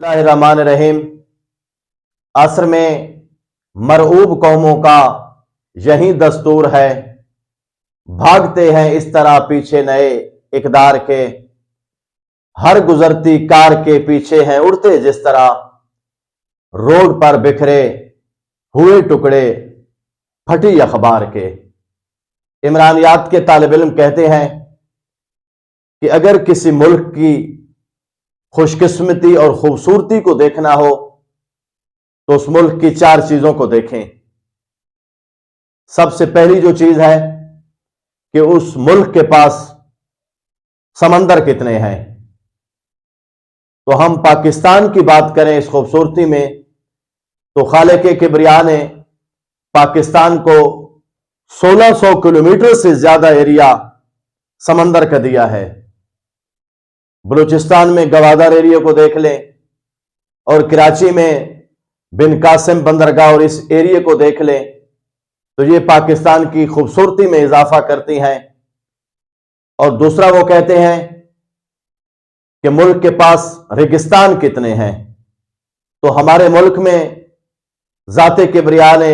اللہ الرحمن الرحیم۔ عصر میں مرعوب قوموں کا یہی دستور ہے، بھاگتے ہیں اس طرح پیچھے نئے اقدار کے، ہر گزرتی کار کے پیچھے ہیں اڑتے جس طرح، روڈ پر بکھرے ہوئے ٹکڑے پھٹی اخبار کے۔ عمرانیات کے طالب علم کہتے ہیں کہ اگر کسی ملک کی خوش قسمتی اور خوبصورتی کو دیکھنا ہو تو اس ملک کی 4 چیزوں کو دیکھیں۔ سب سے پہلی جو چیز ہے کہ اس ملک کے پاس سمندر کتنے ہیں۔ تو ہم پاکستان کی بات کریں اس خوبصورتی میں تو خالق کبریا نے پاکستان کو 1600 کلومیٹر سے زیادہ ایریا سمندر کا دیا ہے۔ بلوچستان میں گوادر ایریا کو دیکھ لیں اور کراچی میں بن قاسم بندرگاہ اور اس ایریا کو دیکھ لیں تو یہ پاکستان کی خوبصورتی میں اضافہ کرتی ہیں۔ اور دوسرا وہ کہتے ہیں کہ ملک کے پاس ریگستان کتنے ہیں، تو ہمارے ملک میں ذات کبریا نے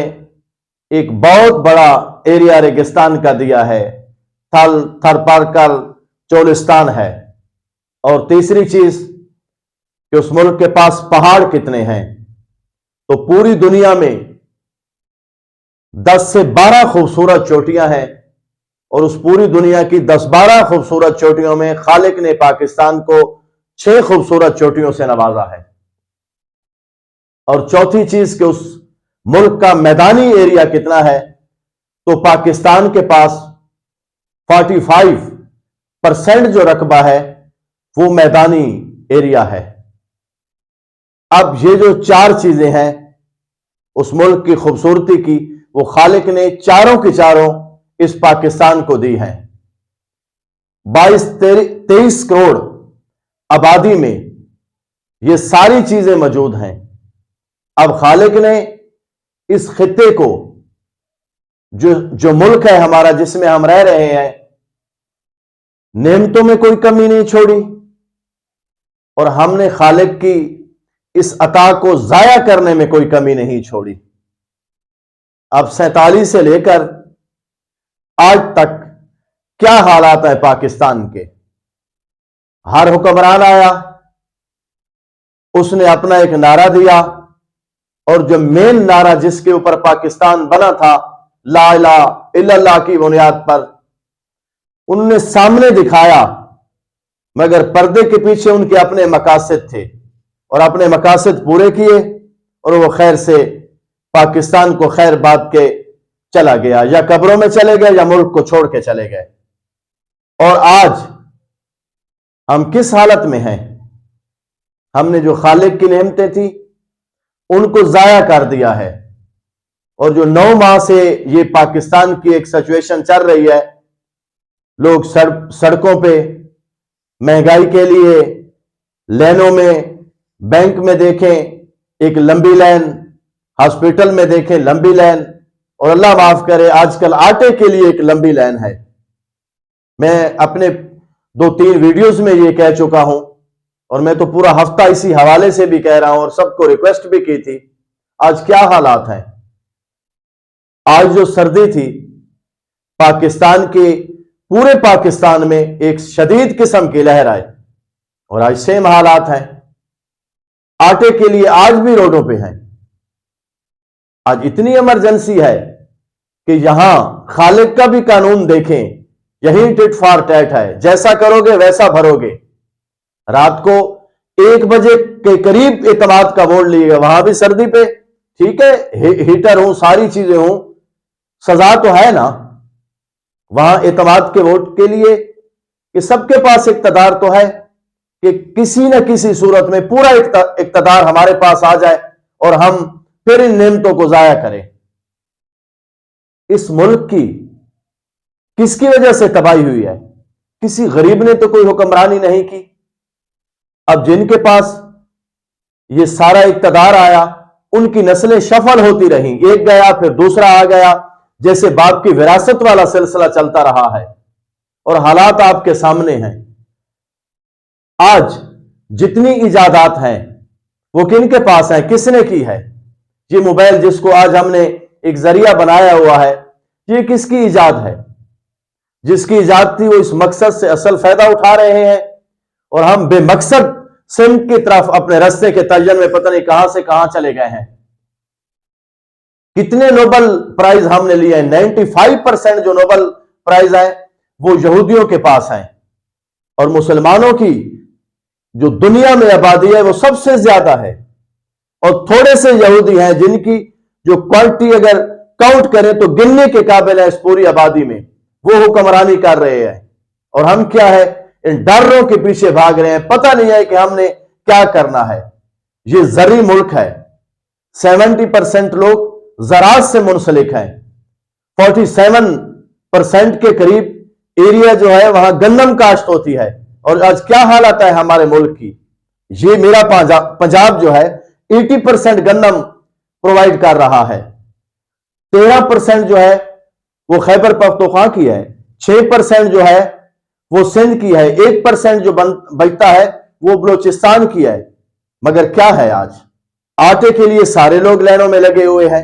ایک بہت بڑا ایریا ریگستان کا دیا ہے، تھر پارکر چولستان ہے۔ اور تیسری چیز کہ اس ملک کے پاس پہاڑ کتنے ہیں، تو پوری دنیا میں 10 سے 12 خوبصورت چوٹیاں ہیں، اور اس پوری دنیا کی 10-12 خوبصورت چوٹیوں میں خالق نے پاکستان کو 6 خوبصورت چوٹیوں سے نوازا ہے۔ اور چوتھی چیز کہ اس ملک کا میدانی ایریا کتنا ہے، تو پاکستان کے پاس 45% جو رقبہ ہے وہ میدانی ایریا ہے۔ اب یہ جو 4 چیزیں ہیں اس ملک کی خوبصورتی کی، وہ خالق نے چاروں کی چاروں اس پاکستان کو دی ہیں۔ 22-23 کروڑ آبادی میں یہ ساری چیزیں موجود ہیں۔ اب خالق نے اس خطے کو جو ملک ہے ہمارا جس میں ہم رہ رہے ہیں، نعمتوں میں کوئی کمی نہیں چھوڑی، اور ہم نے خالق کی اس عطا کو ضائع کرنے میں کوئی کمی نہیں چھوڑی۔ اب 47 سے لے کر آج تک کیا حالات ہیں پاکستان کے؟ ہر حکمران آیا، اس نے اپنا ایک نعرہ دیا، اور جو مین نعرہ جس کے اوپر پاکستان بنا تھا، لا الہ الا اللہ کی بنیاد پر، انہوں نے سامنے دکھایا، مگر پردے کے پیچھے ان کے اپنے مقاصد تھے، اور اپنے مقاصد پورے کیے، اور وہ خیر سے پاکستان کو خیر بات کے چلا گیا، یا قبروں میں چلے گئے یا ملک کو چھوڑ کے چلے گئے۔ اور آج ہم کس حالت میں ہیں؟ ہم نے جو خالق کی نعمتیں تھی ان کو ضائع کر دیا ہے، اور جو 9 ماہ سے یہ پاکستان کی ایک سچویشن چل رہی ہے، لوگ سڑکوں پہ مہنگائی کے لیے لینوں میں، بینک میں دیکھیں ایک لمبی لائن، ہاسپٹل میں دیکھیں لمبی لائن، اور اللہ معاف کرے آج کل آٹے کے لیے ایک لمبی لائن ہے۔ میں اپنے 2-3 ویڈیوز میں یہ کہہ چکا ہوں، اور میں تو پورا ہفتہ اسی حوالے سے بھی کہہ رہا ہوں، اور سب کو ریکویسٹ بھی کی تھی۔ آج کیا حالات ہیں؟ آج جو سردی تھی پاکستان کی، پورے پاکستان میں ایک شدید قسم کی لہر آئی، اور آج سیم حالات ہیں۔ آٹے کے لیے آج بھی روڈوں پہ ہیں۔ آج اتنی ایمرجنسی ہے کہ یہاں خالق کا بھی قانون دیکھیں، یہی ٹٹ فار ٹیٹ ہے، جیسا کرو گے ویسا بھرو گے۔ رات کو 1 بجے کے قریب اعتماد کا ووٹ لیے گا، وہاں بھی سردی پہ، ٹھیک ہے ہیٹر ہوں ساری چیزیں ہوں، سزا تو ہے نا۔ وہاں اعتماد کے ووٹ کے لیے کہ سب کے پاس اقتدار تو ہے کہ کسی نہ کسی صورت میں پورا اقتدار ہمارے پاس آ جائے اور ہم پھر ان نعمتوں کو ضائع کریں۔ اس ملک کی کس کی وجہ سے تباہی ہوئی ہے؟ کسی غریب نے تو کوئی حکمرانی نہیں کی۔ اب جن کے پاس یہ سارا اقتدار آیا ان کی نسلیں شفل ہوتی رہیں، ایک گیا پھر دوسرا آ گیا، جیسے باپ کی وراثت والا سلسلہ چلتا رہا ہے، اور حالات آپ کے سامنے ہیں۔ آج جتنی ایجادات ہیں وہ کن کے پاس ہے؟ کس نے کی ہے؟ یہ موبائل جس کو آج ہم نے ایک ذریعہ بنایا ہوا ہے، یہ کس کی ایجاد ہے؟ جس کی ایجاد تھی وہ اس مقصد سے اصل فائدہ اٹھا رہے ہیں، اور ہم بے مقصد سمت کی طرف اپنے راستے کے ترجن میں پتہ نہیں کہاں سے کہاں چلے گئے ہیں۔ کتنے نوبل پرائز ہم نے لیے ہیں؟ 95% جو نوبل پرائز ہیں وہ یہودیوں کے پاس ہیں، اور مسلمانوں کی جو دنیا میں آبادی ہے وہ سب سے زیادہ ہے، اور تھوڑے سے یہودی ہیں جن کی جو کوانٹٹی اگر کاؤنٹ کریں تو گننے کے قابل ہے اس پوری آبادی میں، وہ حکمرانی کر رہے ہیں، اور ہم کیا ہے؟ ان ڈروں کے پیچھے بھاگ رہے ہیں، پتہ نہیں ہے کہ ہم نے کیا کرنا ہے۔ یہ زرعی ملک ہے، 70% لوگ زراعت سے منسلک ہیں، 47% کے قریب ایریا جو ہے وہاں گندم کاشت ہوتی ہے، اور آج کیا حالت ہے ہمارے ملک کی؟ یہ میرا پنجاب جو ہے 80% گندم پرووائڈ کر رہا ہے، 13% جو ہے وہ خیبر پختونخوا کی ہے، 6% جو ہے وہ سندھ کی ہے، 1% جو بچتا ہے وہ بلوچستان کی ہے۔ مگر کیا ہے؟ آج آٹے کے لیے سارے لوگ لائنوں میں لگے ہوئے ہیں،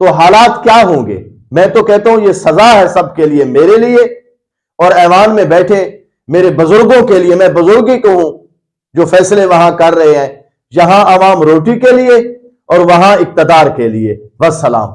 تو حالات کیا ہوں گے؟ میں تو کہتا ہوں یہ سزا ہے سب کے لیے، میرے لیے اور ایوان میں بیٹھے میرے بزرگوں کے لیے۔ میں بزرگی کو ہوں جو فیصلے وہاں کر رہے ہیں، یہاں عوام روٹی کے لیے اور وہاں اقتدار کے لیے۔ والسلام۔